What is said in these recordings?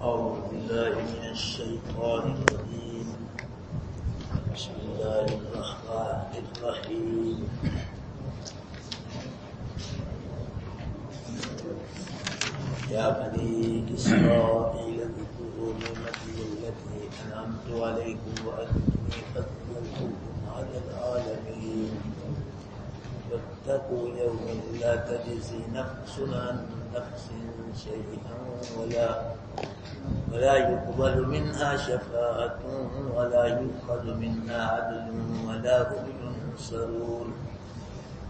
أعوذ بالله من الشيطان الرجيم. بسم الله الرحمن الرحيم. يا بني إسرائيل اذكروا نعمتي التي أنعمت عليكم وأني فضلتكم على العالمين. واتقوا يوما لا تجزي نفس عن نفس شيئا ولا يقبل منها شفاعة ولا يؤخذ منها عدل ولا هم ينصرون.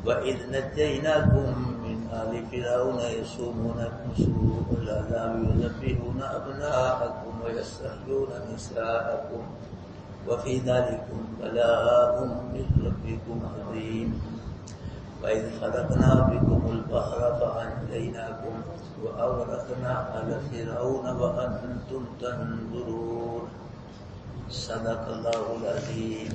وإذ نجيناكم من آل فرعون يسومونكم سوء العذاب يذبحون أبناءكم ويستحيون نساءكم وفي ذلكم بلاء من ربكم عظيم. وإذ فرقنا بكم البحر فأنجيناكم وأغرقنا آل فرعون وأنتم تنظرون. صدق الله العظيم.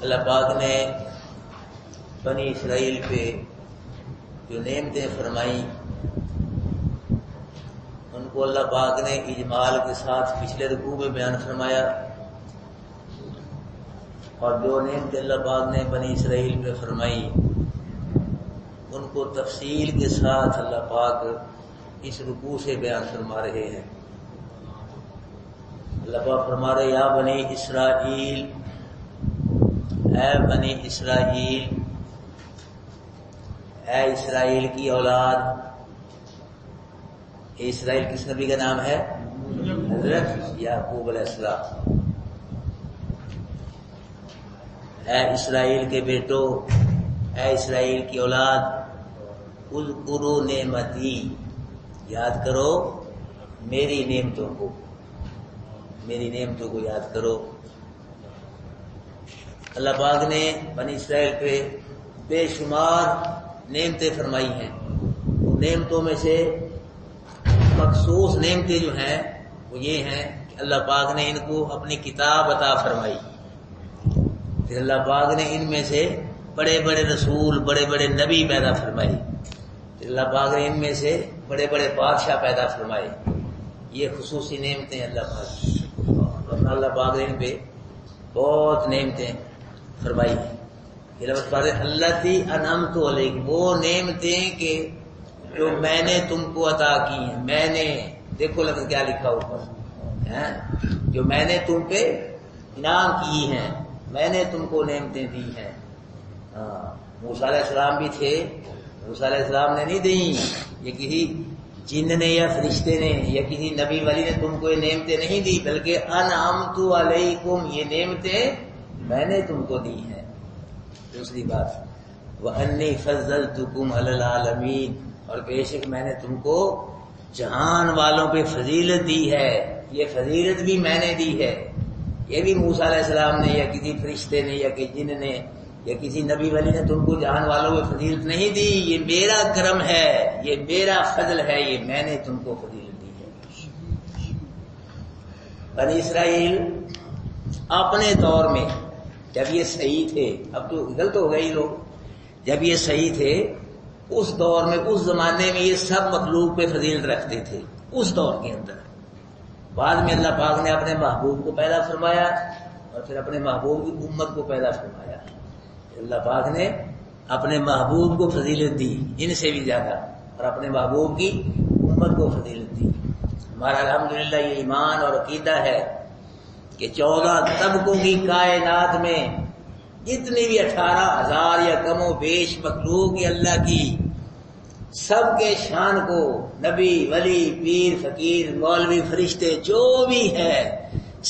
اللہ پاک نے بنی اسرائیل پہ جو نعمتیں فرمائیں ان کو اللہ پاک نے اجمال کے ساتھ پچھلے رکوع میں بیان فرمایا، اور جو نعمتیں اللہ پاک نے بنی اسرائیل پہ فرمائی ان کو تفصیل کے ساتھ اللہ پاک اس رکوع سے بیان فرما رہے ہیں۔ اللہ پاک فرما رہے یا بنی اسرائیل، اے بنی اسرائیل، اے اسرائیل کی اولاد۔ اسرائیل کس نبی کا نام ہے؟ حضرت یعقوب علیہ السلام۔ اے اسرائیل کے بیٹو، اے اسرائیل کی اولاد، اذکروا نعمتی، یاد کرو میری نعمتوں کو، میری نعمتوں کو یاد کرو۔ اللہ پاک نے بنی اسرائیل پہ بے شمار نعمتیں فرمائی ہیں۔ وہ نعمتوں میں سے مخصوص نعمتیں جو ہیں وہ یہ ہیں کہ اللہ پاک نے ان کو اپنی کتاب عطا فرمائی، پھر اللہ پاک نے ان میں سے بڑے بڑے رسول، بڑے بڑے نبی پیدا فرمائے، پھر اللہ پاک نے ان میں سے بڑے بڑے بادشاہ پیدا فرمائے۔ یہ خصوصی نعمتیں اللہ پاک کی، ورنہ اللہ پاک نے ان پہ بہت نعمتیں فرمائی ہیں۔ یہ لفظ پڑھ رہے اللہ تی انعمت علیکم، وہ نعمتیں کہ جو میں نے تم کو عطا کی ہیں۔ میں نے، دیکھو لفظ کیا لکھا اوپر، جو میں نے تم پہ انعام کی ہیں، میں نے تم کو نعمتیں دی ہیں۔ موسیٰ علیہ السلام بھی تھے، موسیٰ علیہ السلام نے نہیں دی، یہ کسی جن نے یا فرشتے نے یا کسی نبی ولی نے تم کو یہ نعمتیں نہیں دی، بلکہ انعمت علیکم، یہ نعمتیں میں نے تم کو دی ہیں۔ دوسری بات وَأَنِّي فَضَّلْتُكُمْ عَلَى الْعَالَمِينَ، اور بے شک میں نے تم کو جہان والوں پہ فضیلت دی ہے۔ یہ فضیلت بھی میں نے دی ہے، یہ بھی موسیٰ علیہ السلام نے یا کسی فرشتے نے یا کسی جن نے یا کسی نبی ولی نے تم کو جہان والوں پہ فضیلت نہیں دی، یہ میرا کرم ہے، یہ میرا فضل ہے، یہ میں نے تم کو فضیلت دی ہے۔ بنی اسرائیل اپنے دور میں جب یہ صحیح تھے، اب تو غلط ہو گئی لوگ، جب یہ صحیح تھے اس دور میں، اس زمانے میں یہ سب مخلوق پہ فضیلت رکھتے تھے اس دور کے اندر۔ بعد میں اللہ پاک نے اپنے محبوب کو پیدا فرمایا اور پھر اپنے محبوب کی امت کو پیدا فرمایا۔ اللہ پاک نے اپنے محبوب کو فضیلت دی ان سے بھی زیادہ، اور اپنے محبوب کی امت کو فضیلت دی۔ ہمارا الحمدللہ یہ ایمان اور عقیدہ ہے کہ 14 طبقوں کی کائنات میں جتنی بھی 18,000 یا کم و بیش مخلوق ہے اللہ کی، سب کے شان کو نبی، ولی، پیر، فقیر، مولوی، فرشتے جو بھی ہے،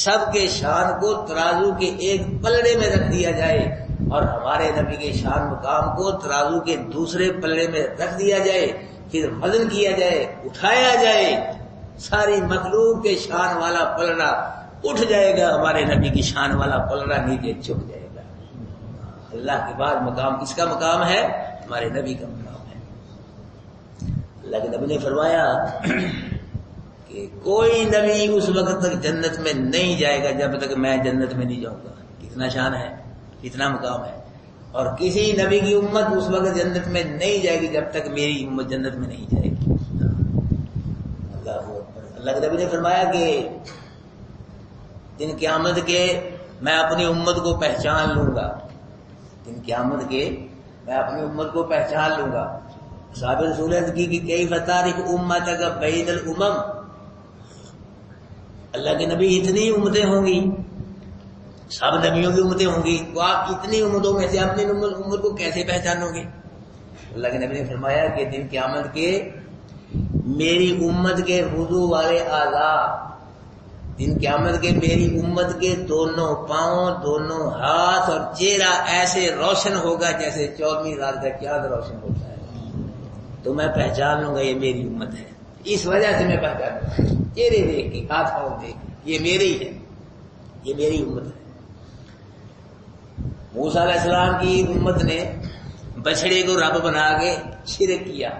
سب کے شان کو ترازو کے ایک پلڑے میں رکھ دیا جائے اور ہمارے نبی کے شان مقام کو ترازو کے دوسرے پلڑے میں رکھ دیا جائے، پھر وزن کیا جائے، اٹھایا جائے، ساری مخلوق کے شان والا پلڑا اٹھ جائے گا، ہمارے نبی کی شان والا پلڑا نیچے جھک جائے گا۔ اللہ کے بعد مقام کس کا مقام ہے؟ ہمارے نبی کا مقام ہے۔ اللہ کے نبی نے فرمایا کہ کوئی نبی اس وقت تک جنت میں نہیں جائے گا جب تک میں جنت میں نہیں جاؤں گا۔ کتنا شان ہے، کتنا مقام ہے۔ اور کسی نبی کی امت اس وقت جنت میں نہیں جائے گی جب تک میری امت جنت میں نہیں جائے گی۔ اللہ کے نبی نے فرمایا کہ دن قیامت کے میں اپنی امت کو پہچان لوں گا، دن قیامت کے میں اپنی امت کو پہچان لوں گا۔ صحابہ رسول کی کہ کیف تعرف امتک بین الامم، اللہ کے نبی اتنی امتیں ہوں گی، سب نبیوں کی امتیں ہوں گی، تو آپ اتنی امتوں میں سے اپنی امت کو کیسے پہچانو گے؟ اللہ کے نبی نے فرمایا کہ دن قیامت کے میری امت کے وضو والے اعضاء، دن قیامت کے میری امت کے دونوں پاؤں، دونوں ہاتھ اور چہرہ ایسے روشن ہوگا جیسے 14ویں رات کا چاند روشن ہوتا ہے، تو میں پہچان لوں گا یہ میری امت ہے۔ اس وجہ سے میں پہچان لوں گا، چہرے دیکھ کے، ہاتھ پاؤں دیکھ کے، یہ میری ہے، یہ میری امت ہے۔ موسیٰ علیہ السلام کی امت نے بچڑے کو رب بنا کے شرک کیا،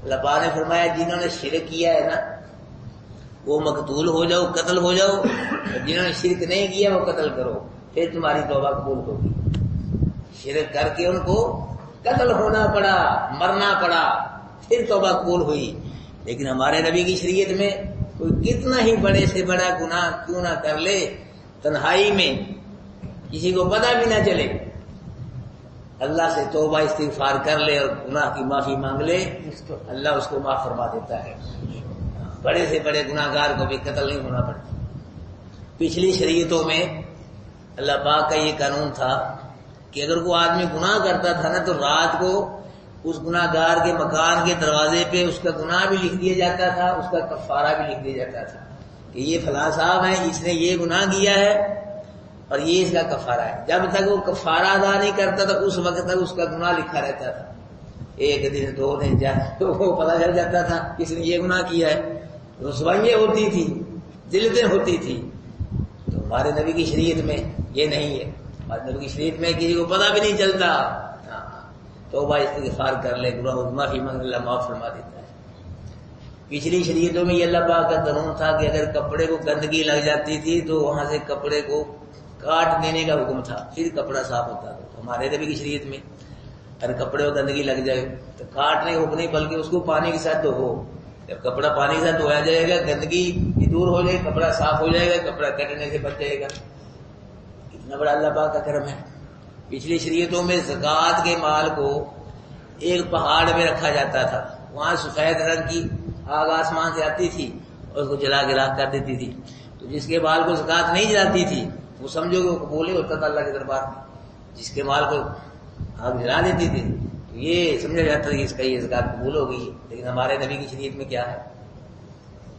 اللہ پاک نے فرمایا جنہوں نے شرک کیا ہے نا وہ مقتول ہو جاؤ، قتل ہو جاؤ، جنہوں نے شرک نہیں کیا وہ قتل کرو، پھر تمہاری توبہ قبول ہوگی۔ شرک کر کے ان کو قتل ہونا پڑا، مرنا پڑا، پھر توبہ قبول ہوئی۔ لیکن ہمارے نبی کی شریعت میں کوئی کتنا ہی بڑے سے بڑا گناہ کیوں نہ کر لے، تنہائی میں کسی کو پتہ بھی نہ چلے، اللہ سے توبہ استغفار کر لے اور گناہ کی معافی مانگ لے، اللہ اس کو معاف فرما دیتا ہے۔ بڑے سے بڑے گناہ گار کو بھی قتل نہیں ہونا پڑتا۔ پچھلی شریعتوں میں اللہ پاک کا یہ قانون تھا کہ اگر کوئی آدمی گناہ کرتا تھا نا تو رات کو اس گناہ گار کے مکان کے دروازے پہ اس کا گناہ بھی لکھ دیا جاتا تھا، اس کا کفارہ بھی لکھ دیا جاتا تھا کہ یہ فلاں صاحب ہے، اس نے یہ گناہ کیا ہے اور یہ اس کا کفارہ ہے۔ جب تک وہ کفارہ ادا نہیں کرتا تھا اس وقت تک اس کا گناہ لکھا رہتا تھا، ایک دن 2 دن جائے تو وہ پتہ چل جاتا تھا کس نے یہ گناہ کیا ہے، رسوائیاں ہوتی تھی، ذلتیں ہوتی تھی۔ تو ہمارے نبی کی شریعت میں یہ نہیں ہے، ہمارے نبی کی شریعت میں کسی کو پتہ بھی نہیں چلتا، توبہ استغفار کر لے، گناہ معافی مانگ اللہ معاف فرما دیتا ہے۔ پچھلی شریعتوں میں یہ اللہ پاک کا قانون تھا کہ اگر کپڑے کو گندگی لگ جاتی تھی تو وہاں سے کپڑے کو کاٹ دینے کا حکم تھا، پھر کپڑا صاف ہوتا تھا۔ ہمارے نبی کی شریعت میں اگر کپڑے کو گندگی لگ جائے تو کاٹنے کا حکم نہیں بلکہ اس کو پانی کے ساتھ دھو، جب کپڑا پانی کے ساتھ دھویا جائے گا گندگی بھی دور ہو جائے گا، کپڑا صاف ہو جائے گا، کپڑا کٹنے سے بچ جائے گا۔ اتنا بڑا اللہ پاک کا کرم ہے۔ پچھلی شریعتوں میں زکوٰۃ کے مال کو ایک پہاڑ میں رکھا جاتا تھا، وہاں سفید رنگ کی آگ آسمان سے آتی تھی اور اس کو جلا کے راکھ کر دیتی تھی، تو جس کے مال کو زکوٰۃ نہیں جلاتی تھی وہ سمجھو کہ وہ قبول ہی ہوتا تھا اللہ کے دربار میں، جس کے مال کو آگ جلا دیتی تھی تو یہ سمجھا جاتا تھا کہ اس کا یہ زکوٰۃ قبول ہو گئی۔ لیکن ہمارے نبی کی شریعت میں کیا ہے،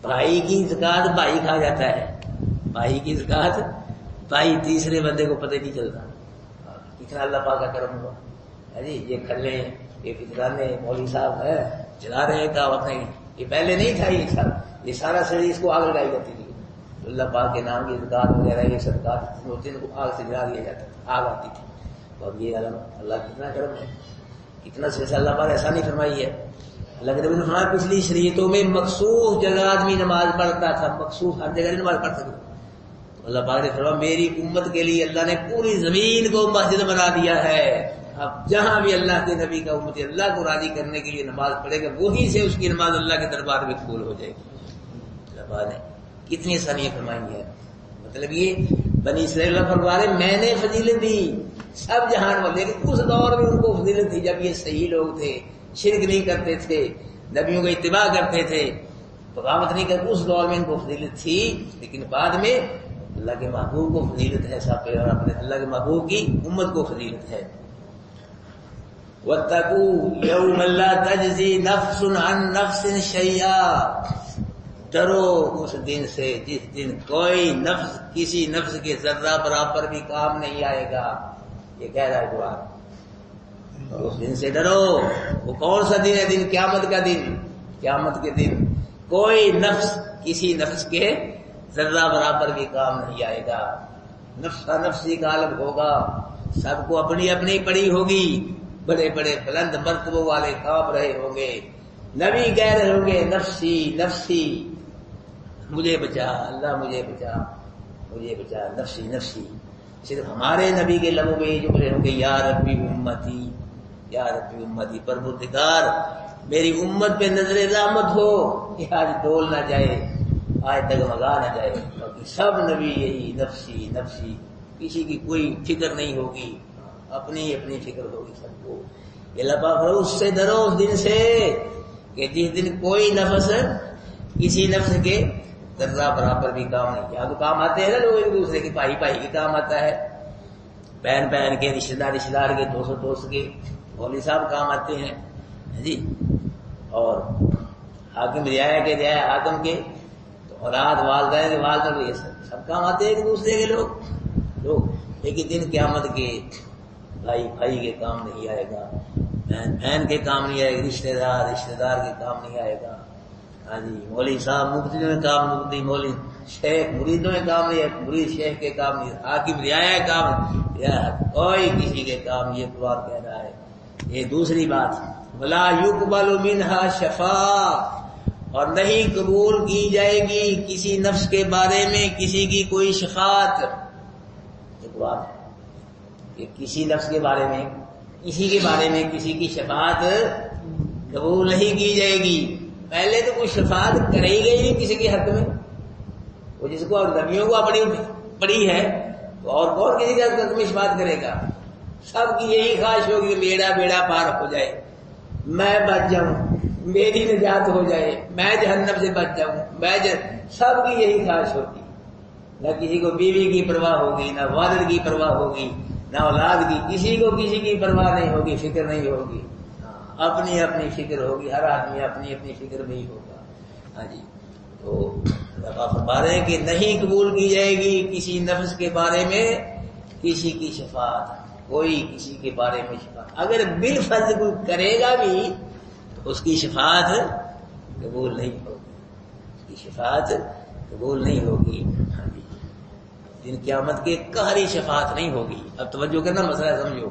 بھائی کی زکوٰۃ بھائی کھا جاتا ہے، بھائی کی زکوٰۃ بھائی تیسرے بندے کو پتہ نہیں چلتا۔ اتنا اللہ پاک کا کرم ہوا ہے جی۔ یہ کھلے یہ فطرانے مولوی صاحب ہے چلا رہے ہیں کام اپنے، یہ پہلے نہیں تھا، یہ سارا شریر اس کو آگ لگائی جاتی تھی، تو اللہ پاک کے نام کی زکوٰۃ وغیرہ یہ صدقات ہوتے ہیں کو آگ سے جلا دیا جاتا تھا، آگ آتی تھی۔ تو اب یہ اللہ کتنا کرم ہے، کتنا سے اللہ پاک احسانی فرمائی ہے۔ اللہ کے نبی نے فرمایا پچھلی شریعتوں میں مخصوص جگہ آدمی نماز پڑھتا تھا، مخصوص ہر جگہ نہیں نماز پڑھ سکتا، تو اللہ پاک نے فرمایا میری امت کے لیے اللہ نے پوری زمین کو مسجد بنا دیا ہے، اب جہاں بھی اللہ کے نبی کا امتی اللہ کو راضی کرنے کے لیے نماز پڑھے گا وہیں سے اس کی نماز اللہ کے دربار میں قبول ہو جائے گی۔ اللہ پاک نے کتنی آسانیاں فرمائی ہے، مطلب یہ بنی اسرائیل فرما رہے میں نے فضیلت دی سب جہان والے، لیکن اس دور میں ان کو فضیلت تھی جب یہ صحیح لوگ تھے، شرک نہیں کرتے تھے، نبیوں کا اتباع کرتے تھے، بغاوت نہیں کرتے، اس دور میں ان کو فضیلت تھی، لیکن بعد میں اللہ کے محبوب کو فضیلت ہے سب پہ، اور اپنے اللہ کے محبوب کی امت کو فضیلت ہے۔ وَاتَّقُوا يَوْمًا لَا تَجْزِي نَفْسٌ عَن نَفْسٍ شَيْئًا، ڈرو اس دن سے جس دن کوئی نفس کسی نفس کے ذرہ برابر بھی کام نہیں آئے گا، یہ کہہ رہا ہے قرآن۔ اس دن سے ڈرو، وہ کون سا دن ہے؟ دن قیامت کا دن، قیامت کے دن کوئی نفس کسی نفس کے ذرہ برابر بھی کام نہیں آئے گا، نفسا نفسی کا عالم ہوگا، سب کو اپنی اپنی پڑی ہوگی، بڑے بڑے بلند مرتبوں والے کام رہے ہوں گے، نبی کہہ رہے ہوں گے نفسی نفسی، مجھے بچا اللہ، مجھے بچا مجھے بچا، نفسی نفسی، صرف ہمارے نبی کے لبوں پہ یہ جملے ہوں گے یا ربی امتی، یا ربی امتی، پروردگار میری امت پہ نظر رحمت ہو کہ آج ڈول نہ جائے، آج ڈگمگا نہ جائے. باقی سب نبی یہی نفسی نفسی، کسی کی کوئی فکر نہیں ہوگی، اپنی اپنی فکر ہوگی سب کو. اللہ پاک اس سے ڈرو، اس دن سے کہ جس دن کوئی نفس کسی نفس کے ذرہ برابر بھی کام نہیں کیا. تو کام آتے ہیں نا لوگ ایک دوسرے کے، بھائی بھائی کے کام آتا ہے، بہن بہن کے، رشتے دار کے، دوست دوست کے، مولوی صاحب کام آتے ہیں جی، اور حاکم رعایا کے رعایا حاکم کے، تو اولاد والدین کے والدین، یہ سب کام آتے ہیں ایک دوسرے کے لوگ. ایک ہی دن قیامت کے بھائی بھائی کے کام نہیں آئے گا، بہن بہن کے کام نہیں آئے گا، رشتے دار کے کام نہیں آئے گا. ہاں جی، مولوی صاحب مفتیوں میں کام مفتی، مولوی شیخ مریدوں میں کام نہیں ہے، مرید شیخ کے کام نہیں، حاکم رعایا کام کوئی کسی کے کام. یہ قرآن کہہ رہا ہے. یہ دوسری بات، ولا یقبل منہا شفاعۃ، اور نہیں قبول کی جائے گی کسی نفس کے بارے میں کسی کی کوئی شفاعت. یہ قرآن ہے کہ کسی نفس کے بارے میں، کسی کے بارے میں کسی کی شفاعت قبول نہیں کی جائے گی. پہلے تو کوئی شفاعت کرے ہی گئی نہیں کسی کے حق میں، وہ جس کو نبیوں کو اپنی پڑی ہے تو اور کون کسی کے حق میں شفاعت کرے گا. سب کی یہی خواہش ہوگی کہ میرا بیڑا پار ہو جائے، میں بچ جاؤں، میری نجات ہو جائے، میں جہنم سے بچ جاؤں، سب کی یہی خواہش ہوگی. نہ کسی کو بیوی کی پرواہ ہوگی، نہ والد کی پرواہ ہوگی، نہ اولاد کی، کسی کو کسی کی پرواہ نہیں ہوگی، فکر نہیں ہوگی. اپنی اپنی فکر ہوگی، ہر آدمی اپنی اپنی فکر میں ہی ہوگا. ہاں جی، تو آپ فرما رہے ہیں کہ نہیں قبول کی جائے گی کسی نفس کے بارے میں کسی کی شفاعت، کوئی کسی کے بارے میں شفاعت. اگر بالفرض کوئی کرے گا بھی تو اس کی شفاعت قبول نہیں ہوگی، اس کی شفاعت قبول نہیں ہوگی. ہاں جی، دن قیامت کے قہری شفاعت نہیں ہوگی. اب توجہ کرنا، مسئلہ سمجھو.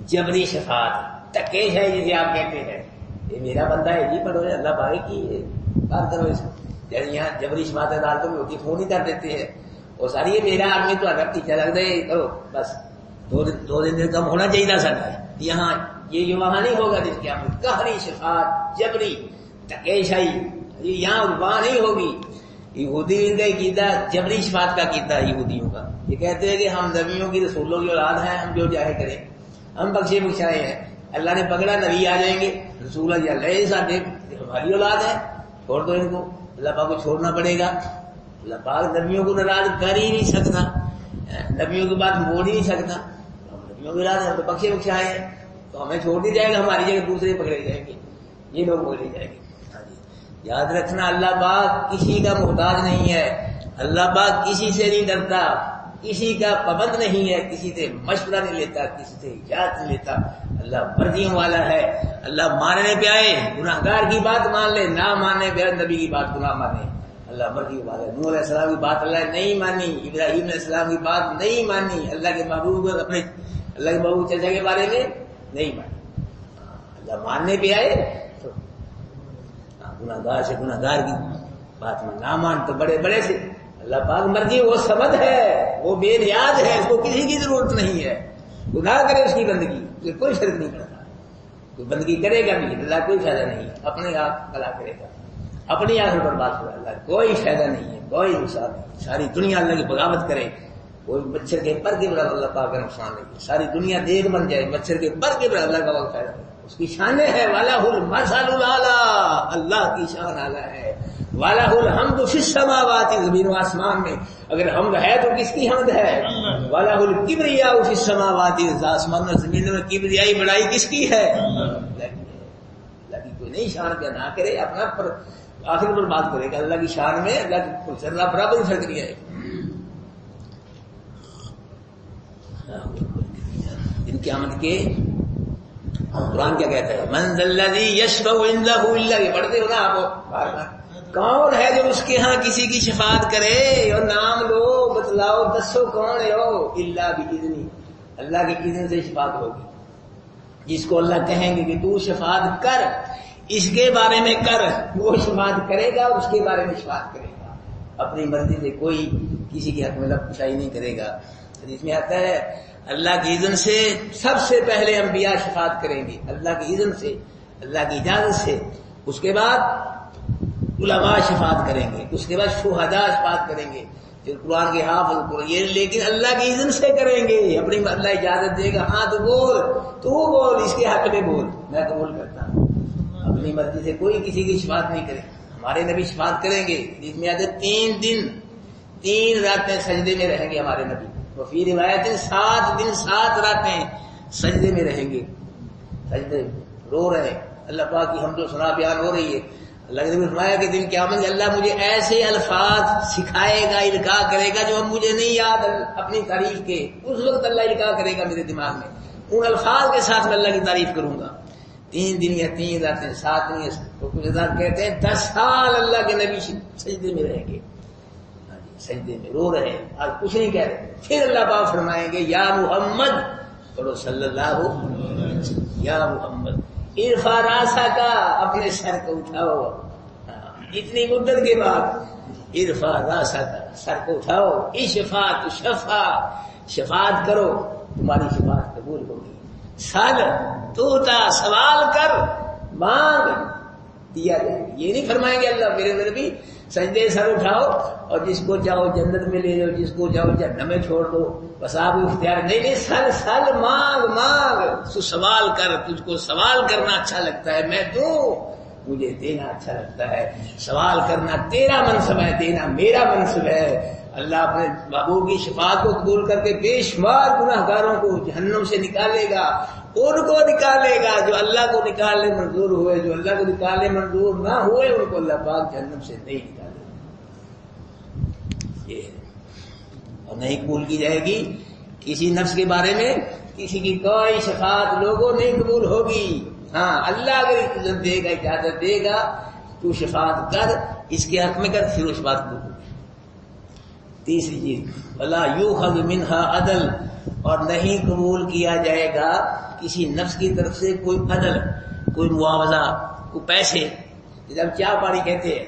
جبری شفاعت تکیش ہے جسے آپ کہتے ہیں، یہ میرا بندہ ہے جی، پڑھو اللہ پاک کی بات کرو. اس یہاں جبری شفاعت عدالتوں میں ہوتی، فون ہی کر دیتے ہیں اور ساری یہ میرا آدمی تو اگر پیچھے لگ دے کرو بس، دو دن کم ہونا چاہیے تھا سر. یہاں یہ وہاں نہیں ہوگا. جس کے ہم قہری شفاعت، جبری تکیشائی، یہاں وہاں نہیں ہوگی. یہودی کا عقیدہ جبری شفاعت کا عقیدہ ہے یہودیوں کا. یہ کہتے ہیں کہ ہم نبیوں کی، رسولوں کی اولاد ہیں، ہم جو چاہے کریں، ہم بخشے بخشائے ہیں. اللہ نے پکڑا نبی آ جائیں گے، رسول اللہ ساتھ ہماری اولاد ہے، چھوڑ دو ان کو. اللہ پاک کو چھوڑنا پڑے گا. اللہ پاک نبیوں کو ناراض کر ہی نہیں سکتا، نبیوں کی بات موڑ ہی نہیں سکتا. ہم نبیوں کی اولاد ہیں، ہم تو بخشے بخشائے ہیں، تو ہمیں چھوڑ دی جائے گا، ہماری جگہ دوسرے پکڑے جائیں گے، یہ لوگ پکڑے جائیں گے. یاد رکھنا، اللہ پاک کسی کا محتاج نہیں ہے، اللہ پاک کسی سے نہیں ڈرتا، کسی کا پابند نہیں ہے، کسی سے مشورہ نہیں لیتا، کسی سے اجازت نہیں لیتا. اللہ مرضیوں والا ہے. اللہ ماننے پہ آئے گناہ گار کی بات مان لے، نہ ماننے پہ آئے نبی کی بات گناہ مانے. اللہ مرضیوں والا ہے. نوح علیہ السلام کی بات اللہ نے نہیں مانی، ابراہیم علیہ السلام کی بات نہیں مانی، اللہ کے محبوب اپنے اللہ کے محبوب چچا کے بارے میں نہیں مانی. اللہ ماننے پہ آئے تو گناہ گار سے گناہ گار کی بات میں نہ مان تو بڑے بڑے سے. اللہ پاک مرضی، وہ سمد ہے، وہ بے نیاز ہے، اس کو کسی کی ضرورت نہیں ہے. گناہ کرے اس کی بندگی، اسے کوئی فرق نہیں پڑتا. کوئی بندگی کرے گا بھی اللہ کوئی فائدہ نہیں ہے، اپنے آپ بلا کرے گا، اپنی آخر برباد ہوگا. اللہ کوئی فائدہ نہیں ہے، کوئی نقصان نہیں. ساری دنیا اللہ کی بغاوت کرے، کوئی مچھر کے پر کے برابر اللہ پاک کا نقصان نہیں. ساری دنیا دیگ بن جائے، مچھر کے پر کے برابر اللہ کا وقت فائدہ نہیں. اس کی شان ہے والا المثل الاعلی، اللہ کی شان اعلیٰ ہے. والا الحمد فی السماوات، زمین و آسمان میں اگر حمد ہے تو کس کی حمد ہے؟ والا الکبریاء فی السماوات، آسمان اور زمین میں کبریائی بڑائی کس کی ہے؟ اللہ کی. کوئی نہیں شان بیان نہ کرے، اپنا پر آخر پر بات کرے گا. اللہ کی شان میں اللہ کی ذرہ برابر فرق نہیں ہے. ان قیامت کے قرآن کیا کہتا ہے؟ من ذا الذی یشفع عنده الا، یہ پڑھتے ہو نا آپ، کون ہے جو اس کے ہاں کسی کی شفاعت کرے؟ اور نام لو، بتلاؤ، دسو کون ہے وہ؟ الا باذنہ، اللہ کے اذن سے شفاعت ہوگی. جس کو اللہ کہیں گے کہ تو شفاعت کر، اس کے بارے میں کر، وہ شفاعت کرے گا اور اس کے بارے میں شفاعت کرے گا. اپنی مرضی سے کوئی کسی کے حق میں لب کشائی نہیں کرے گا. حدیث میں آتا ہے اللہ کی اذن سے سب سے پہلے انبیاء شفاعت کریں گے، اللہ کی اذن سے، اللہ کی اجازت سے، اس کے بعد علماء شفاعت کریں گے، اس کے بعد شہداء شفاعت کریں گے، پھر قرآن کے حافظ یہ، لیکن اللہ کی اذن سے کریں گے، اپنی اللہ اجازت دے گا، ہاں تو بول اس کے حق میں بول، میں قبول کرتا ہوں۔ اپنی مرضی سے کوئی کسی کی شفاعت نہیں کرے، ہمارے نبی شفاعت کریں گے۔ اس میں آتے 3 دن 3 راتیں سجدے میں رہیں گے ہمارے نبی، اور پھر روایت 7 دن 7 راتیں سجدے میں رہیں گے، سجدے رو رہے ہیں، اللہ پاک کی حمد و ثنا بیان ہو رہی ہے۔ اللہ نے فرمایا کہ دن قیامت میں اللہ مجھے ایسے الفاظ سکھائے گا، القاء کرے گا جو اب مجھے نہیں یاد اپنی تعریف کے، اس وقت اللہ القاء کرے گا میرے دماغ میں، ان الفاظ کے ساتھ میں اللہ کی تعریف کروں گا۔ 3 دن یا 3 راتیں 7 دن، تو کچھ حضرات کہتے ہیں 10 سال اللہ کے نبی سجدے میں رہیں گے، سجدے میں رو رہے ہیں، آج کچھ نہیں کہہ رہے۔ پھر اللہ پاک فرمائیں گے یا محمد، پڑھو صلی اللہ یا محمد، ارفع راسک کا، اپنے سر کو اٹھاؤ، اتنی مدت کے بعد ارفع راسک کا، سر کو اٹھاؤ، اشفع تشفع، شفاعت کرو تمہاری شفاعت قبول ہوگی، سال توتا، سوال کر مانگ دیا جائے گا۔ یہ نہیں فرمائیں گے اللہ میرے نبی سجدے سر اٹھاؤ اور جس کو چاہو جنت میں لے جاؤ، جس کو چاہو جہنم میں چھوڑ دو، بس آپ اختیار نہیں، سل مانگ تو سوال کر، تجھ کو سوال کرنا اچھا لگتا ہے میں دوں، مجھے دینا اچھا لگتا ہے، سوال کرنا تیرا منصب ہے، دینا میرا منصب ہے۔ اللہ اپنے محبوب کی شفاعت کو قبول کر کے بے شمار گناہ گاروں کو جہنم سے نکالے گا، ان کو نکالے گا جو اللہ کو نکالنے منظور ہوئے، جو اللہ کو نکالنے منظور نہ ہوئے ان کو اللہ پاک جہنم سے نہیں نکالے گا، یہ اور نہیں قبول کی جائے گی کسی نفس کے بارے میں، کسی کی کوئی شفاعت لوگوں نہیں قبول ہوگی۔ ہاں اللہ اگر اجازت دے گا، اجازت دے گا تو شفاعت کر، اس کے حق میں کر، پھر وہ شفاعت قبول۔ تیسری چیز ولا یؤخذ منها عدل، اور نہیں قبول کیا جائے گا کسی نفس کی طرف سے کوئی عدل، کوئی معاوضہ، کوئی پیسے، جب چاہ پانی کہتے ہیں،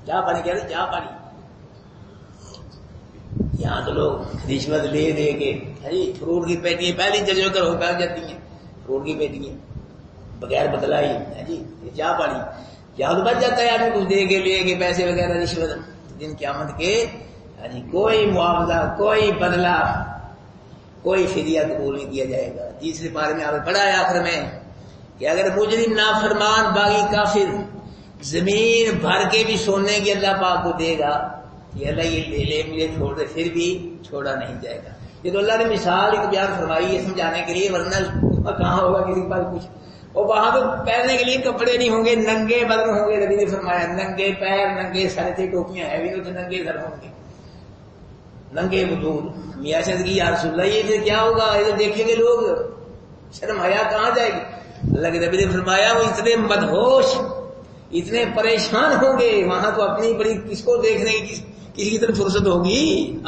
چاہ پانی کہتے ہیں، چاہ پانی، یہاں تو لوگ رشوت لے دے کے فروٹ کی پیٹیاں پہلی جگہ کر ہو پہنچ جاتی ہیں، فروٹ کی پیٹیاں بغیر بتلائی، یہ چاہ پانی، یہاں تو بچ جاتا ہے آدمی کچھ دے کے لے کے پیسے وغیرہ رشوت، دن قیامت کے کوئی معاوضہ، کوئی بدلہ، کوئی فدیہ قبول نہیں کیا جائے گا۔ تیسرے پارے میں آپ نے پڑھا ہے آخر میں کہ اگر مجرم نافرمان باغی کافر زمین بھر کے بھی سونے کی اللہ پاک کو دے گا کہ اللہ یہ لے لے مجھے چھوڑ دے، پھر بھی چھوڑا نہیں جائے گا۔ یہ تو اللہ نے مثال ایک بیان فرمائی ہے سمجھانے کے لیے، ورنہ کہاں ہوگا کسی کے پاس کچھ، اور وہاں تو پہننے کے لیے کپڑے نہیں ہوں گے، ننگے بدن ہوں گے، نبی نے فرمایا ننگے پیر، ننگے سر سے ٹوپیاں ہے بھی تو ننگے سر ہوں گے، ننگے وجود۔ میاں شد کی یا رسول اللہ یہ پھر کیا ہوگا، ادھر دیکھیں گے لوگ، شرم حیا کہاں جائے گی؟ اللہ کے نبی نے فرمایا وہ اتنے مدہوش، اتنے پریشان ہوں گے، وہاں تو اپنی بڑی کس کو دیکھنے کی کسی کی طرف فرصت ہوگی،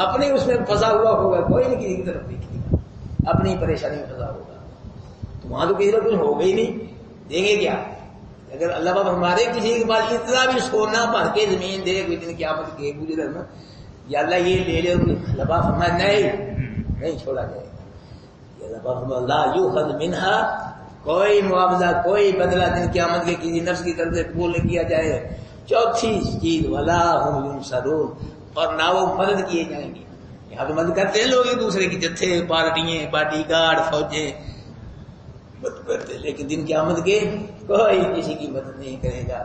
اپنے اس میں پھنسا ہوا ہوگا، کوئی نہیں کسی کی طرف دیکھے گا، اپنی پریشانی میں پھنسا ہوگا، تو وہاں تو کسی طرف کچھ ہوگا ہی نہیں، دیں گے کیا؟ اگر اللہ بابا ہمارے کسی کے پاس اتنا بھی سونا بھر کے زمین دے کوئی دن قیامت کے گزرے میں، یا اللہ یہ لے لے، اللہ بابا فرمایا نہیں چھوڑا جائے گا، اللہ بابا فرمایا لا یؤخذ منها، کوئی معاوضہ، کوئی بدلہ دن قیامت کے کسی نفس کی طرف سے قبول نہیں کیا جائے۔ چوتھی چیز ولا هم ينصرون، اور نہ وہ مدد کیے جائیں گے۔ یہاں تو مدد کرتے ہیں لوگ ایک دوسرے کی، جتھے پارٹیاں، باڈی گارڈ، فوجیں مدد کرتے، لیکن دن قیامت کے کوئی کسی کی مدد نہیں کرے گا۔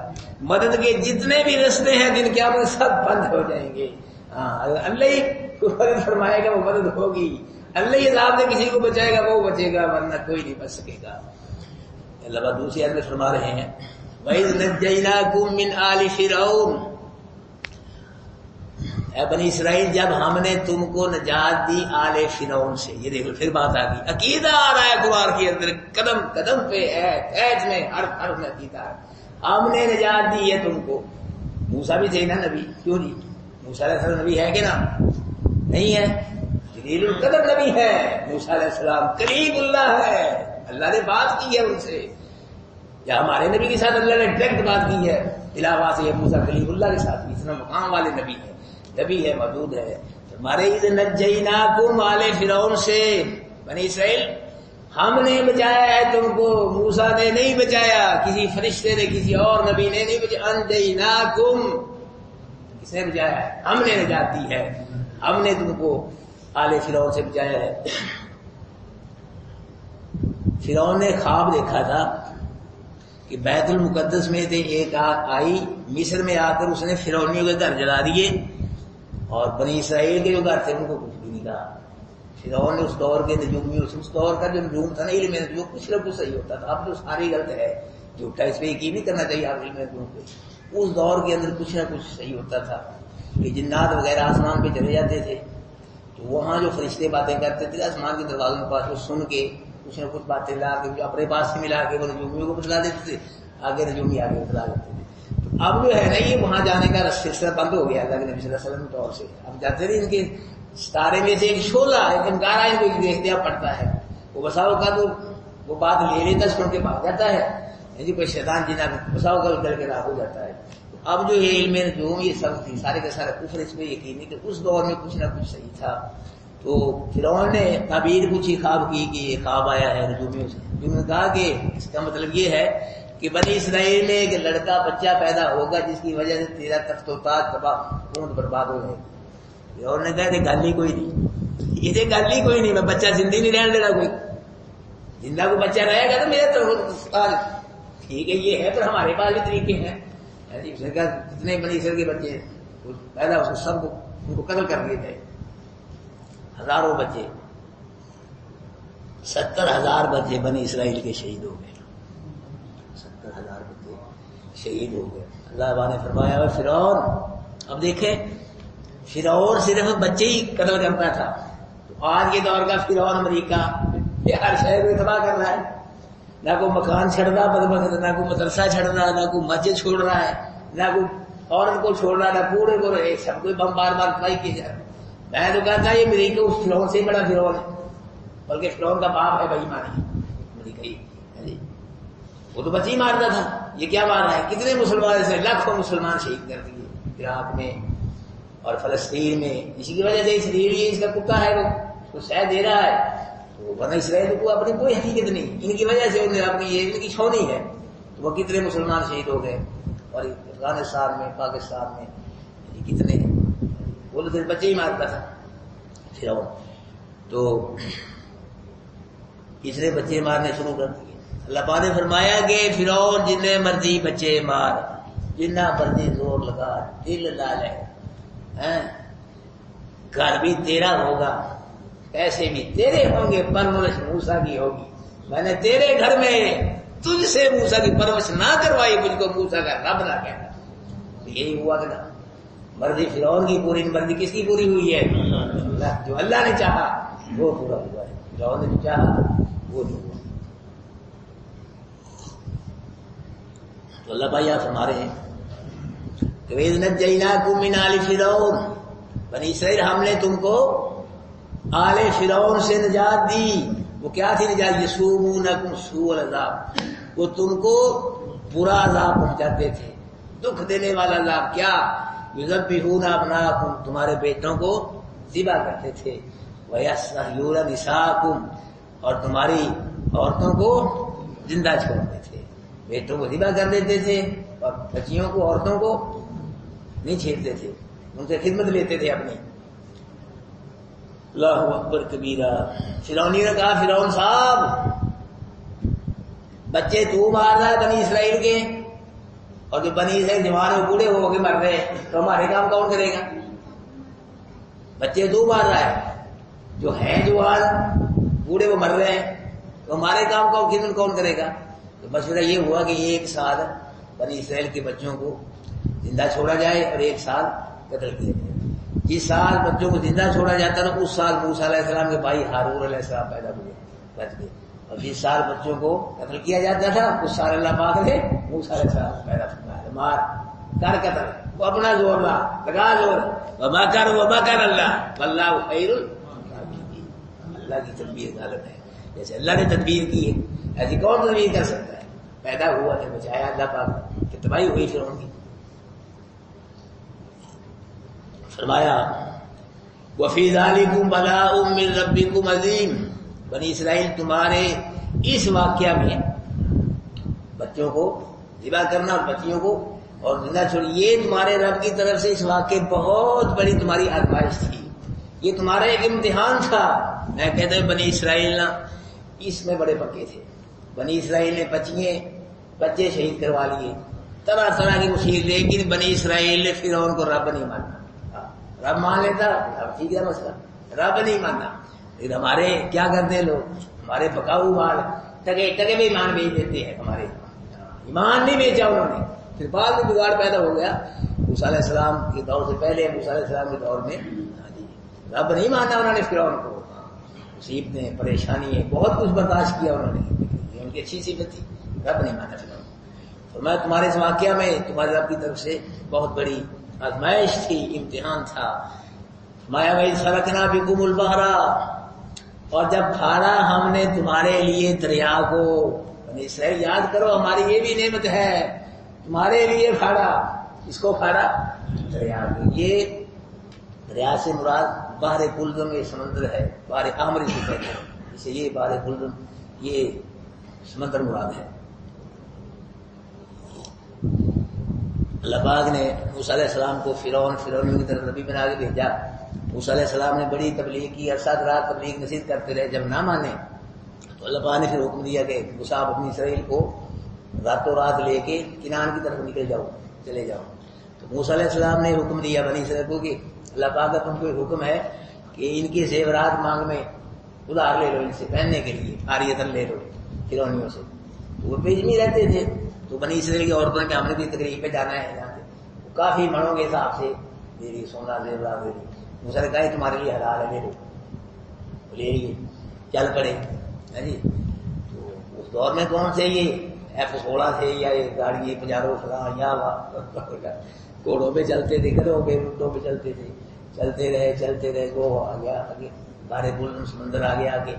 مدد کے جتنے بھی رستے ہیں دن قیامت سب بند ہو جائیں گے۔ ہاں اللہ ہی مدد فرمائے گا وہ مدد ہوگی، اللہ ہی عذاب سے کسی کو بچائے گا وہ بچے گا، ورنہ کوئی نہیں بچ سکے گا۔ اللہ دوسری آیت میں فرما رہے ہیں وَإِذْ نَجَّيْنَاكُمْ مِنْ آلِ فِرْعَوْنَ، اے بنی اسرائیل جب ہم نے تم کو نجات دی آل فرعون سے۔ یہ دیکھو پھر بات آ گئی، عقیدہ آ رہا ہے قرآن کے اندر، قدم قدم پہ ہے، ایج میں حرف میں عقیدہ ہے، ہم نے نجات دی ہے تم کو۔ موسیٰ بھی تھے نا نبی، کیوں نہیں؟ موسیٰ علیہ السلام نبی ہے کہ نا؟ نہیں ہے، جلیل القدر نبی ہے موسیٰ علیہ السلام، کلیم اللہ ہے، اللہ نے بات کی ہے ان سے، یا ہمارے نبی کے ساتھ اللہ نے ڈائریکٹ بات کی ہے، علاوہ سے موسیٰ کلیم اللہ کے ساتھ بھی اتنا مقام والے نبی ہے، نبی ہے، موجود ہے۔ تمہارے اذ نجیناکم آل فرعون سے، بنی اسرائیل ہم نے بچایا ہے تم کو، موسیٰ نے نہیں بچایا، کسی فرشتے نے کسی اور نبی نے نہیں بچایا، انجیناکم کس نے بچایا ہے؟ ہم نے نجات دی ہے، ہم نے تم کو آل فرعون سے بچایا ہے۔ فرعون نے خواب دیکھا تھا کہ بیت المقدس میں سے ایک آئی، مصر میں آ کر اس نے فرعونیوں کے گھر جلا دیے، اور بنی اسرائیل کے جو گھر تھے ان کو کچھ بھی نہیں کہا۔ فرعون نے اس دور کے نجومی، اس دور کا جو نجوم تھا نا علم نجوم، کچھ نہ کچھ صحیح ہوتا تھا، اب تو ساری غلط ہے، جھوٹا، اس پہ یقین نہیں کرنا چاہیے آپ علم نجوم پہ۔ اس دور کے اندر کچھ نہ کچھ صحیح ہوتا تھا کہ جنات وغیرہ آسمان پہ چلے جاتے تھے، تو وہاں جو فرشتے باتیں کرتے تھے آسمان کے دروازوں کے پاس، وہ سن کے کچھ نہ کچھ باتیں لا کے جو اپنے پاس سے ملا کے وہ نجومیوں کو بتلا دیتے تھے، آگے نجومی آگے بتلا دیتے تھے۔ تو اب جو ہے نا یہ وہاں جانے کا سلسلہ بند ہو گیا اللہ کے نبی صلی اللہ علیہ وسلم کے طور سے، اب جاتے نہیں، ان کے ستارے میں سے ایک شعلہ ایک انگارہ ان کو دیکھتے اب پڑتا ہے، وہ بساؤ کا تو وہ بات لے لیتا سن کے بھاگ جاتا ہے، جی کوئی شیطان جنا بساؤ کا کر کے راہ ہو جاتا ہے۔ اب جو یہ علم نجوم یہ سب تھی سارے کے سارے کفر، اس پہ یقین نہیں کہ اس دور میں کچھ نہ کچھ صحیح تھا۔ تو فرعون نے تعبیر پوچھی خواب کی کہ یہ خواب آیا ہے نجومیوں سے، انہوں نے کہا کہ اس کا مطلب یہ ہے کہ بنی اسرائیل میں ایک لڑکا بچہ پیدا ہوگا جس کی وجہ سے تیرا تخت و تاج تباہ خون برباد ہو جائے گا۔ اور نے کہا کہ گل ہی کوئی نہیں، یہ گل ہی کوئی نہیں، میں بچہ زندہ نہیں رہنے دینا، کوئی زندہ کوئی بچہ رہے گا تو میرا تو ٹھیک ہے یہ ہے، پر ہمارے پاس بھی طریقے ہیں۔ اس نے کہا کتنے بنی اسرائیل کے بچے پیدا ہو سب کو ان کو قتل کر دیے تھے، ہزاروں بچے، 70,000 بچے بنی اسرائیل کے شہید ہو گئے، 70,000 بچے شہید ہو گئے۔ اللہ نے فرمایا فرعون، اب دیکھیں فرعون صرف بچے ہی قتل کرتا تھا، تو آج کے دور کا فرعون امریکہ یہ ہر شہر میں تباہ کر رہا ہے، نہ کوئی مکان چھڑ رہا بدبخت، نہ کوئی مدرسہ چھڑ رہا، نہ کوئی مسجد چھوڑ رہا ہے، نہ کوئی عورت کو چھوڑ رہا، نہ پورے کو سب کوئی بم بار تباہی کی جائے۔ میں تو کہتا یہ امریکہ اس فرعون سے بڑا فرعون ہے، بلکہ فرعون کا باپ ہے بھائی مانی امریکہ ہی، وہ تو بچے ہی مارتا تھا، یہ کیا مار رہا ہے؟ کتنے مسلمان سے لاکھوں مسلمان شہید کر دیے عراق میں اور فلسطین میں، اسی کی وجہ سے اسرائیل یہ اس کا کتا ہے، وہ اس کو سہ دے رہا ہے، تو بنی اسرائیل کو اپنی کوئی حقیقت نہیں، ان کی وجہ سے انہیں اپنی یہ ان کی چھونی ہے، تو وہ کتنے مسلمان شہید ہو گئے، اور افغانستان میں پاکستان میں کتنے، وہ تو پھر بچے ہی مارتا تھا فرعون، تو اس نے بچے مارنے شروع کر دیے۔ اللہ پاک نے فرمایا کہ فرعون جتنے مرضی بچے مار، جتنا مرضی زور لگا، دل لا لے، گھر بھی تیرا ہوگا، پیسے بھی تیرے ہوں گے، پرورش موسیٰ کی ہوگی، میں نے تیرے گھر میں تجھ سے موسیٰ کی پرورش نہ کروائی، مجھ کو موسیٰ کا رب نہ کہنا۔ یہی ہوا کہ نا مرضی فرعون کی پوری، مرضی کس کی پوری ہوئی ہے؟ اللہ، جو اللہ نے چاہا وہ پورا ہوا ہے، فرعون نے جو چاہا وہ نہیں ہوا۔ تو اللہ بھائی آپ فرما رہے ہیں کہ وَإِذْ نَجَّيْنَاكُم مِّنْ آلِ فِرْعَوْنَ، بنی اسرائیل ہم نے تم کو آل فرعون سے نجات دی۔ وہ کیا تھی نجات؟ یسومونکم سوء العذاب، وہ تم کو برا عذاب پہنچاتے تھے، دکھ دینے والا عذاب۔ کیا؟ یذبحون ابناءکم، تمہارے بیٹوں کو ذبح کرتے تھے، ویستحیون نساءکم، اور تمہاری عورتوں کو زندہ چھوڑتے تھے، بیٹوں کو ذبح کر دیتے تھے اور بچیوں کو، عورتوں کو نہیں چھیڑتے تھے، ان سے خدمت لیتے تھے اپنی۔ اللہ اکبر کبیرہ۔ فرعونی نے کہا فرعون صاحب بچے تو مار رہا ہے بنی اسرائیل کے، اور جو بنی اسرائیل جوان اور بوڑھے ہو کے مر رہے ہیں، تو ہمارے کام کون کرے گا؟ بچے تو مار رہا ہے، جو ہیں جوان بوڑھے وہ مر رہے ہیں، تو ہمارے کام کا خدمت کون کرے گا؟ تو مشورہ یہ ہوا کہ ایک سال بنی اسرائیل کے بچوں کو زندہ چھوڑا جائے اور ایک سال قتل کیا جائے۔ جس سال بچوں کو زندہ چھوڑا جاتا نا، اس سال موسیٰ علیہ السلام کے بھائی ہارون علیہ السلام پیدا ہوئے، بچ گئے، اور جس سال بچوں کو قتل کیا جاتا تھا اس سال اللہ پاک نے موسیٰ علیہ السلام پیدا فرمایا، مار کر قتل، وہ اپنا زور لگا زور، وما کر اللہ واللہ خیر الحاکمین۔ اللہ کی تدبیر غالب ہے، جیسے اللہ نے تدبیر کی ہے ایسی کون تدبیر کر سکتا ہے؟ پیدا ہوا ہے، بچایا اللہ پاک کہ تباہی ہوئی فرعون کی۔ فرمایا وفی ذالکم بلاء من ربکم عظیم، بنی اسرائیل تمہارے اس واقعہ میں بچوں کو ذبح کرنا اور بچیوں کو اور زندہ چھوڑنا، یہ تمہارے رب کی طرف سے اس واقعے بہت بڑی تمہاری آزمائش تھی، یہ تمہارا ایک امتحان تھا۔ میں کہتا ہوں بنی اسرائیل نا اس میں بڑے پکے تھے، بنی اسرائیل نے بچے شہید کروا لیے، طرح طرح کی مصیبت، لیکن بنی اسرائیل نے فرعون کو رب نہیں مانا۔ رب مان لیتا اب ٹھیک ہے مسئلہ، رب نہیں ماننا۔ لیکن ہمارے کیا کرتے ہیں لوگ، ہمارے پکاؤ مال ٹگے میں ایمان بیچ دیتے ہیں، ہمارے ایمان نہیں بیچا انہوں نے، پھر بعد میں بگاڑ پیدا ہو گیا۔ موسیٰ علیہ السلام کے دور سے پہلے موسیٰ علیہ السلام کے دور میں رب نہیں مانا انہوں نے فرعون کو، مصیبتیں پریشانی بہت کچھ برداشت کیا انہوں نے، یہ ان کی اچھی صفت تھی، رب نہیں مانا فرعون۔ فرمایا تمہارے اس واقعہ میں تمہارے رب کی طرف سے بہت بڑی آزمائش تھی، امتحان تھا۔ فرمایا وَإِذْ فَرَقْنَا بِكُمُ الْبَحْرَ، اور جب پھاڑا ہم نے تمہارے لیے دریا کو، بنی اسرائیل یاد کرو ہماری یہ بھی نعمت ہے، تمہارے لیے پھاڑا، اس کو پھاڑا دریا کو۔ یہ دریا سے مراد بحر کلزم، یہ سمندر ہے، بحر احمر سے کہتے ہیں، اسے یہ بحر کلزم یہ سمندر مراد ہے۔ اللہ پاک نے موسیٰ علیہ السلام کو فرعون کی طرف نبی بنا کے بھیجا۔ موسیٰ علیہ السلام نے بڑی تبلیغ کی، عرصہ رات تبلیغ نصیحت کرتے رہے، جب نہ مانے تو اللہ پاک نے پھر حکم دیا کہ موسیٰ اپنی اسرائیل کو راتوں رات لے کے کنعان کی طرف نکل جاؤ، چلے جاؤ۔ تو موسیٰ علیہ السلام نے حکم دیا بنی اسرائیل کو کہ اللہ پاک کا تم کو حکم ہے کہ ان کے زیورات مانگ میں ادھار لے لو، ان سے پہننے کے لیے عاریتاً لے لو فرعونیوں سے۔ تو وہ بھیجمی رہتے تھے، تو بنی اسرائیل کی عورتوں نے کہ ہم نے بھی تقریب پہ جانا ہے یہاں سے، کافی منوں کے حساب سے دے دی، سونا زیورات دے دی۔ موسیٰ نے کہا تمہارے لیے حلال ہے، لے لو، لے لیے، چل پڑے۔ جی تو اس دور میں کون سے یہ F16 تھے یا یہ گاڑی پجارو فلاں یا گھوڑوں پہ چلتے تھے، گدھوں پہ اونٹوں پہ چلتے تھے، چلتے رہے وہ آ گیا آگے، بحر کلزم سمندر آ گیا آگے۔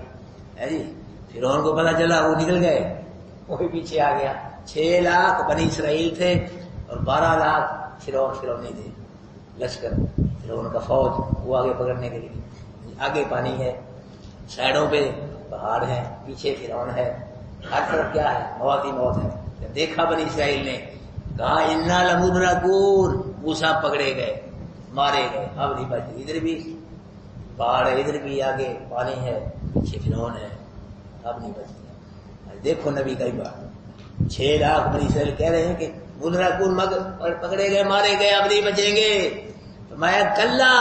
جی فرعون کو پتا چلا، وہ نکل گئے، وہی پیچھے آ گیا۔ 6 لاکھ بنی اسرائیل تھے اور 12 لاکھ فرعونی تھے، لشکر فرعون کا فوج، وہ آگے پکڑنے کے لیے۔ آگے پانی ہے، سائڈوں پہ پہاڑ ہے، پیچھے فرعون ہے، ہر طرف کیا ہے، موت ہی موت ہے۔ جب دیکھا بنی اسرائیل نے کہا انا لمدرکون، موسیٰ پکڑے گئے، مارے گئے، اب نہیں بچے، ادھر بھی پہاڑ ہے، ادھر بھی آگے پانی ہے، پیچھے فرعون ہے، اب نہیں بچے۔ دیکھو نبی کا بات، 6 لاکھ بنی اسرائیل کہہ رہے ہیں کہ مدرکون پکڑے گئے، مارے گئے، اب نہیں بچیں گے۔ میں کلا،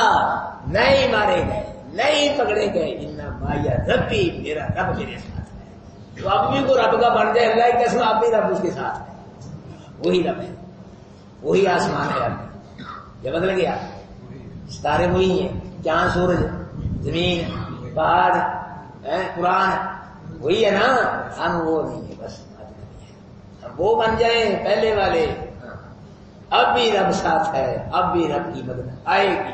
نہیں مارے گئے، نہیں پکڑے گئے، انا معی ربی، میرا رب میرے ساتھ ہے۔ تو اب بھی کو رب کا بن جائے، اللہ کی قسم آپ بھی رب اس کے ساتھ ہے، وہی رب ہے، وہی آسمان ہے۔ اب یہ بدل گیا، ستارے وہی ہیں، چاند سورج زمین پہاڑ قرآن وہی ہے نا، ہم وہ نہیں ہے، بس ہم وہ بن جائیں پہلے والے۔ اب بھی رب ساتھ ہے، اب بھی رب کی مدد آئے گی،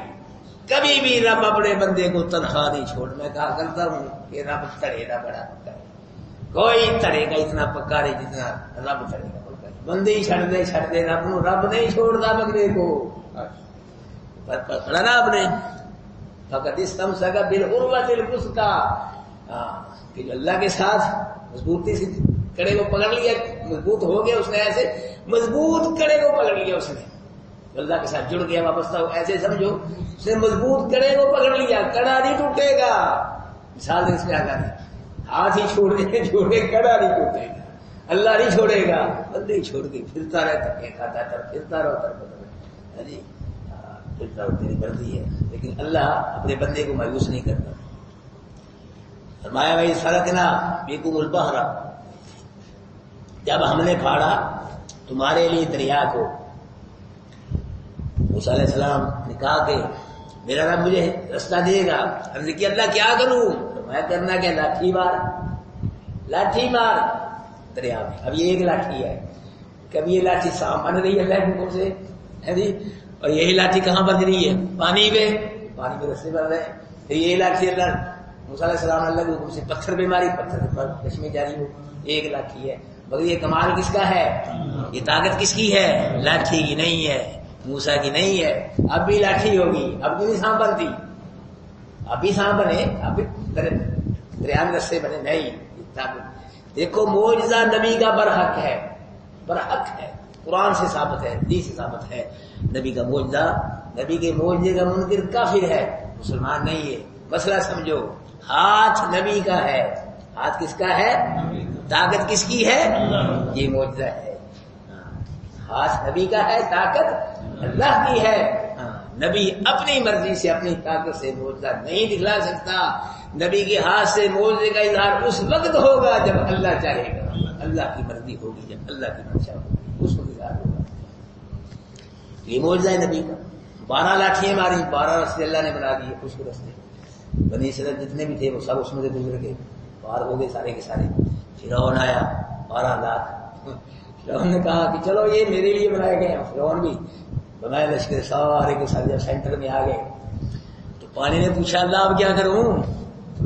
کبھی بھی رب اپنے بندے کو تنہا نہیں چھوڑ۔ میں کہا کرتا ہوں کہ رب تڑے گا، بڑا پکا ہے، کوئی تڑے گا اتنا پکا نہیں جتنا رب تڑے گا۔ بندے ہی چھڑ دے رب نو، رب نہیں چھوڑتا بندے کو۔ پڑھا نا آپ نے فقط استمسک بالعروۃ الوثقی، کہ اللہ کے ساتھ مضبوطی سے کڑے کو پکڑ لیا، مضبوط ہو گیا اس نے، ایسے مضبوط کڑے کو پکڑ لیا اس نے، اللہ کے ساتھ جڑ گیا، واپس ایسے سمجھو اس نے مضبوط کڑے کو پکڑ لیا، کڑا نہیں ٹوٹے گا۔ مثال دے اس میں آگا نہیں، ہاتھ ہی چھوڑ دے کڑا نہیں ٹوٹے گا، اللہ نہیں چھوڑے گا، بندے ہی چھوڑ کے پھرتا رہتا ہے، کھاتا ہے، پھرتا رہتا ہے، جی پھرتا رہتا تیری مرضی ہے، لیکن اللہ اپنے بندے کو مایوس نہیں کرتا۔ فرمایا بھائی فرقنا بکم البحر، جب ہم نے پھاڑا تمہارے لیے دریا کو۔ موسیٰ علیہ السلام نے کہا کہ میرا رب مجھے رستہ دے گا۔ عرض کی اللہ کیا کروں؟ میں کرنا کہ لاٹھی مار دریا میں۔ اب یہ ایک لاٹھی ہے، کبھی یہ لاٹھی سامان رہی ہے اللہ کے حکم سے ہے جی، اور یہی لاٹھی کہاں بن رہی ہے؟ پانی پہ رستے بن رہے ہیں۔ پھر یہ لاٹھی اللہ موسیٰ علیہ السلام اللہ کے حکم سے پتھر پہ ماری، پتھر پر کشمی جاری ہو، ایک لاٹھی ہے۔ مگر یہ کمال کس کا ہے؟ یہ طاقت کس کی ہے؟ لاٹھی کی نہیں ہے، موسیٰ کی نہیں ہے۔ اب بھی لاٹھی ہوگی، اب کیوں نہیں سانپ بنتی؟ آپ بھی سانپ بنے، آپ بھی دریا میں رستے بنے نہیں. دیکھو معجزہ نبی کا برحق ہے، برحق ہے، قرآن سے ثابت ہے، حدیث سے ثابت ہے. نبی کا معجزہ، نبی کے معجزے کا منکر کافر ہے، مسلمان نہیں ہے. مسئلہ سمجھو، ہاتھ نبی کا ہے. ہاتھ کس کا ہے؟ طاقت کس کی ہے؟ یہ معجزہ ہے. ہاتھ نبی کا ہے، طاقت اللہ کی ہے. نبی اپنی مرضی سے اپنی طاقت سے معجزہ نہیں دکھلا سکتا. نبی کے ہاتھ سے معجزے کا اظہار اس وقت ہوگا جب اللہ چاہے گا، اللہ کی مرضی ہوگی، جب اللہ کی منشا ہوگی اس وقت اظہار ہوگا. یہ معجزہ ہے نبی کا. 12 لاٹھیاں ماری، 12 رستے اللہ نے بنا دیے. اس کو رستے بنی اسرائیل جتنے بھی تھے وہ سب اس میں سے گزر گئے، پار ہو گئے سارے کے سارے. فرعون آیا 12 لاکھ. فرعون نے کہا کہ چلو یہ میرے لیے بنائے گئے ہیں. فرعون بھی بنائے لشکر سارے کے سارے. جب سینٹر میں آ گئے تو پانی نے پوچھا اللہ اب کیا کروں؟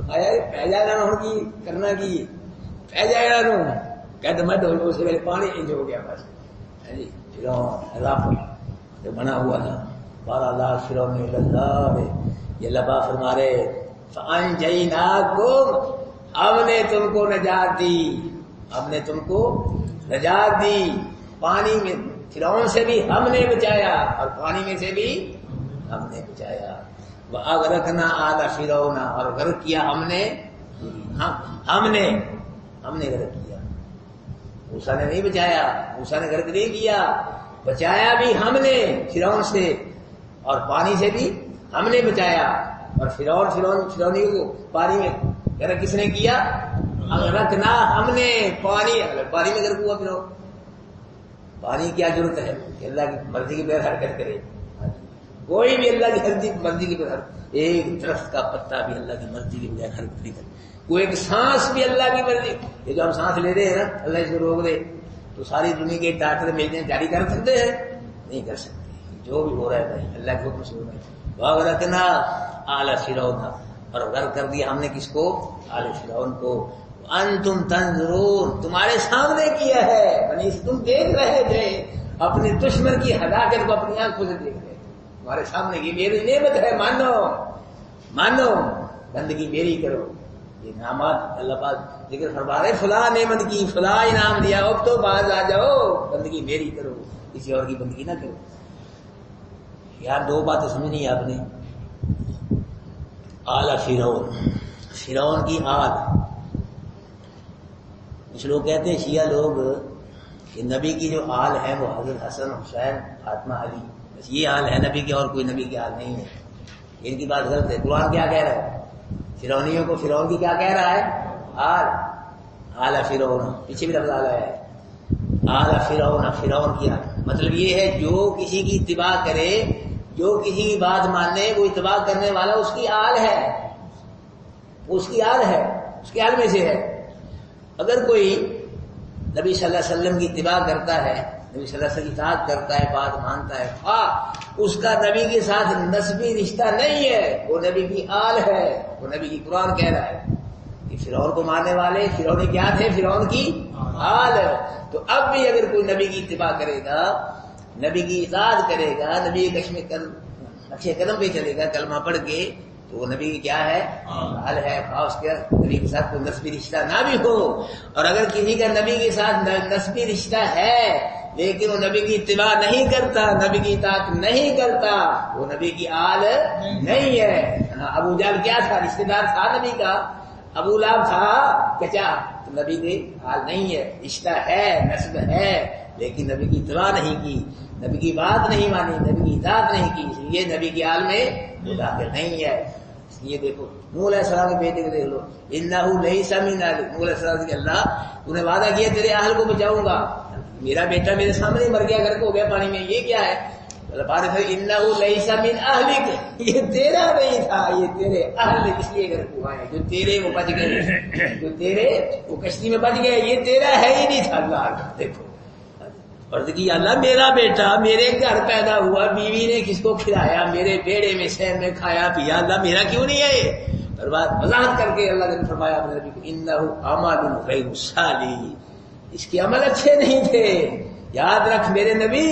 آیا پہ جائے گا کی کرنا کی پہ جائے گا نوں کہتے میں ڈھول سے میرے پانی انج ہو گیا بس. جی فرعون رب جو بنا ہوا تھا 12 لاکھ فرعون نے اللہ یہ لبا فرما رہے فَأَنْجَيْنَاكُمْ، ہم نے تم کو نجات دی، ہم نے تم کو نجات دی. پانی میں فرعون سے بھی ہم نے بچایا اور پانی میں سے بھی ہم نے بچایا. وَأَغْرَقْنَا آلَ فِرْعَوْنَ، اور غرق کیا ہم نے، ہم نے غرق کیا. موسیٰ نے نہیں بچایا، موسیٰ نے غرق نہیں کیا، بچایا بھی ہم نے فرعون سے اور پانی سے بھی ہم نے بچایا. اور فرعونی کو پانی میں غرق کس نے کیا؟ اغرقنا، ہم نے. پانی میں غرق ہوا فرعون. پانی کیا ضرورت ہے کہ اللہ کی مرضی کے بغیر حرکت کرے؟ کوئی بھی اللہ کی مرضی کے بغیر، ایک درخت کا پتا بھی اللہ کی مرضی کے بغیر حرکت نہیں کرے. کوئی ایک سانس بھی اللہ کی مرضی. یہ جو ہم سانس لے رہے ہیں نا، اللہ اس کو روک دے تو ساری دنیا کے ڈاکٹر ملتے ہیں جاری کر سکتے ہیں؟ نہیں کر سکتے. جو بھی ہو رہا ہے بھائی اللہ کے حکم سے ہو رہا ہے. وَأَغْرَقْنَا آلَ فِرْعَوْنَ، اور غرق کر دیا ہم نے کس کو؟ آل فرعون کو. وَأَنْتُمْ تَنْظُرُونَ، تمہارے سامنے کیا ہے. یعنی تم دیکھ رہے تھے اپنے دشمن کی ہلاکت کو اپنی آنکھوں سے دیکھ رہے. تمہارے سامنے کی میری نعمت ہے، مانو بندگی میری کرو. یہ نعمت اللہ پاک ذکر فرما رہے، فلاں نعمت کی، فلاں انعام دیا، اب تو باز آ جاؤ، بندگی میری کرو، کسی اور کی بندگی نہ کرو. یار 2 باتیں سمجھنی آپ نے. آل فرعون کی آل. کچھ لوگ کہتے ہیں شیعہ لوگ کہ نبی کی جو آل ہے وہ حضرت حسن، حسین، فاطمہ، علی، بس یہ آل ہے نبی کی، اور کوئی نبی کی آل نہیں ہے. ان کی بات غلط ہے. قرآن کیا کہہ رہا ہے؟ فرعونیوں کو فرعون کی کیا کہہ رہا ہے؟ آل فرعون. پیچھے بھی لفظ آیا ہے آل فرعون کی آل. مطلب یہ ہے جو کسی کی اتباع کرے، جو کسی کی بات ماننے، وہ اتباع کرنے والا اس کی آل ہے، اس کی آل ہے، اس کے آل میں سے ہے. اگر کوئی نبی صلی اللہ علیہ وسلم کی اتباع کرتا ہے، نبی صلی اللہ علیہ وسلم کی اطاعت کرتا ہے، بات مانتا ہے، اس کا نبی کے ساتھ نسبی رشتہ نہیں ہے، وہ نبی کی آل ہے، وہ نبی کی. قرآن کہہ رہا ہے کہ فرعون کو ماننے والے فرعونی کیا تھے؟ فرعون کی آل. تو اب بھی اگر کوئی نبی کی اتباع کرے گا، نبی کی اطاعت کرے گا، نبی کے اچھے قدم پہ چلے گا کلمہ پڑھ کے، تو وہ نبی کی کیا ہے؟ آل ہے. خاص کر نبی کے ساتھ کوئی نسبی رشتہ نہ بھی ہو. اور اگر کسی کا نبی کے ساتھ نسبی رشتہ ہے لیکن وہ نبی کی اتباع نہیں کرتا، نبی کی اطاعت نہیں کرتا، وہ نبی کی آل نہیں ہے. ابو جہل کیا تھا؟ رشتہ دار تھا نبی کا. ابو لہب تھا چچا، تو نبی کی آل نہیں ہے. رشتہ ہے، نسب ہے، لیکن نبی کی اتباع نہیں کی، نبی کی بات نہیں مانی، نبی کی اطاعت نہیں کی، اس لیے نبی کی آل میں وہ داخل نہیں ہے. اس لیے دیکھو نوح علیہ السلام کے بیٹے کو دیکھ لو، انہ لیس من اہلک. نوح علیہ السلام سے اللہ انہیں وعدہ کیا تیرے اہل کو بچاؤں گا، میرا بیٹا میرے سامنے مر گیا، غرق ہو گیا پانی میں، یہ کیا ہے؟ انہ لیس من اہلک، یہ تیرا نہیں تھا، یہ تیرے اہل اس لیے غرق ہوا ہے. جو تیرے وہ بچ گئے، جو تیرے وہ کشتی میں بچ گئے، یہ تیرا ہے ہی نہیں تھا. اللہ دیکھو عرض کی اللہ میرا بیٹا میرے گھر پیدا ہوا، بیوی نے کس کو کھلایا، میرے بیڑے میں شہر میں کھایا پیا، اللہ میرا کیوں نہیں ہے؟ اور بات وضاحت کر کے اللہ نے فرمایا اپنے نبی کو انہ عمل غیر صالح، اس کے عمل اچھے نہیں تھے. یاد رکھ میرے نبی،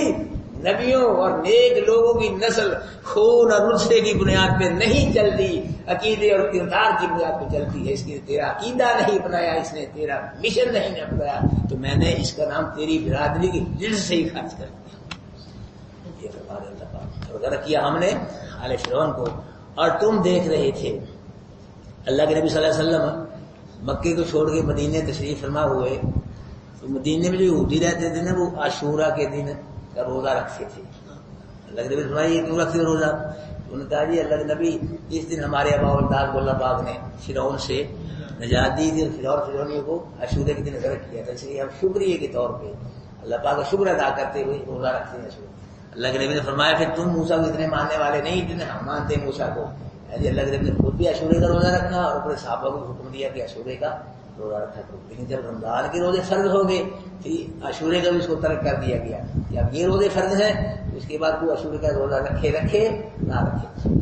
نبیوں اور نیک لوگوں کی نسل خون اور نسخے کی بنیاد پہ نہیں چلتی، عقیدے اور کردار کی بنیاد پہ چلتی ہے۔ اس نے تیرا عقیدہ نہیں اپنایا، اس نے تیرا مشن نہیں اپنایا، تو میں نے اس کا نام تیری برادری کی جلد سے ہی خارج کر دیا۔ یہ فرمان اللہ پاک اور غرق کیا ہم نے آل فرعون کو۔ اور تم دیکھ رہے تھے اللہ کے نبی صلی اللہ علیہ وسلم مکے کو چھوڑ کے مدینے تشریف فرما ہوئے، تو مدینے میں جو یہودی رہتے تھے نا وہ عاشورہ کے دن کا روزہ رکھتے تھے۔ اللہ کے نبی فرمایا کیوں رکھتے روزہ؟ انہوں نے کہا جی اللہ کے نبی اس دن ہمارے آبا و اجداد کو اللہ پاک نے فرعون سے نجات دی تھی، اور فرعونیوں کو عاشورے کے دن غرق کیا تھا، اس لیے ہم شکریہ کے طور پہ اللہ پاک کا شکر ادا کرتے ہوئے روزہ رکھتے ہیں۔ اللہ کے نبی نے فرمایا پھر تم موسیٰ کو اتنے ماننے والے نہیں جتنے ہم مانتے ہیں موسیٰ کو۔ اللہ کے نبی نے خود بھی عاشورے کا روزہ رکھا اور اپنے صحابہ کو حکم دیا کہ عاشورے کا روزہ رکھا کرو، لیکن جب رمضان کے روزے فرض ہو گئے پھر عاشورے کا بھی اس کو ترک کر دیا گیا کہ اب یہ روزے فرض ہیں، اس کے بعد کوئی عاشورے کا روزہ رکھے نہ رکھے۔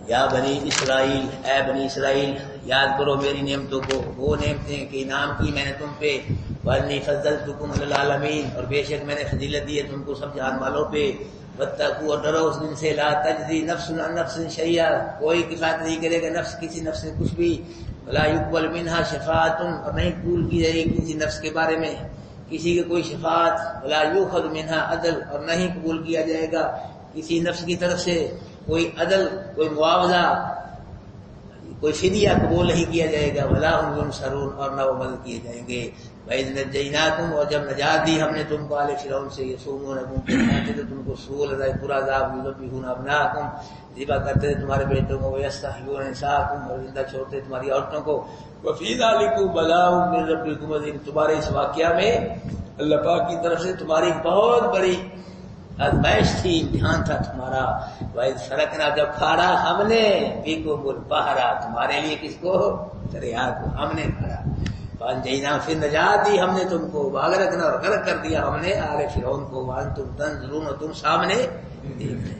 یا بنی اسرائیل، اے بنی اسرائیل یاد کرو میری نعمتوں کو، وہ نعمتیں کہ انعام کی میں نے تم پہ، وَإِنِّي فَضَّلْتُكُمْ عَلَى الْعَالَمِينَ، اور بے شک میں نے فضیلت دی ہے تم کو سب جہان والوں پہ۔ وَاتَّقُوا، اور ڈرو اس دن سے، لا تجزی نفس عن نفس شیئا، کوئی کفایت نہیں کرے گا نفس کسی نفس سے کچھ بھی، ولا يقبل منها شفاعۃ، اور نہیں قبول کی جائے گی کسی نفس کے بارے میں کسی کی کوئی شفاعت، ولا يؤخذ منها عدل، اور نہیں قبول کیا جائے گا کسی نفس کی طرف سے کوئی عدل، کوئی معاوضہ، کوئی فدیہ قبول نہیں کیا جائے گا، ولا هم ينصرون، اور نہ وہ مدد کیے جائیں گے۔ وَإِذْ نَجَّيْنَاكُمْ، اور جب نجات دی ہم نے تم کو آل فرعون سے، يَصُومُونَكُمْ کہتے تھے تم کو سوء العذاب، برا عذاب، يذبحون أبناءكم، ذبح کرتے تھے تمہارے بیٹوں کو، وَيَسْتَحْيُونَ نِسَاءَكُمْ، اور زندہ چھوڑتے تمہاری عورتوں کو، وَفِي ذَلِكُمْ بَلَاءٌ مِّن رَّبِّكُمْ عَظِيمٌ، تمہارے اس واقعہ میں اللہ پاک کی طرف سے تمہاری بہت بڑی آزمائش تھی، امتحان تھا تمہارا۔ وَإِذْ فَرَقْنَا، جب کھاڑا ہم نے بِكُمُ الْبَحْرَ، تمہارے لیے کس کو؟ دریا کو ہم نے کھاڑا، فَأَنجَيْنَاكُمْ، پھر نجات دی ہم نے تم کو، وَأَغْرَقْنَا، اور غرق کر دیا ہم نے آل فرعون کو، وَأَنتُمْ تَنظُرُونَ، اور تم سامنے دیکھ رہے۔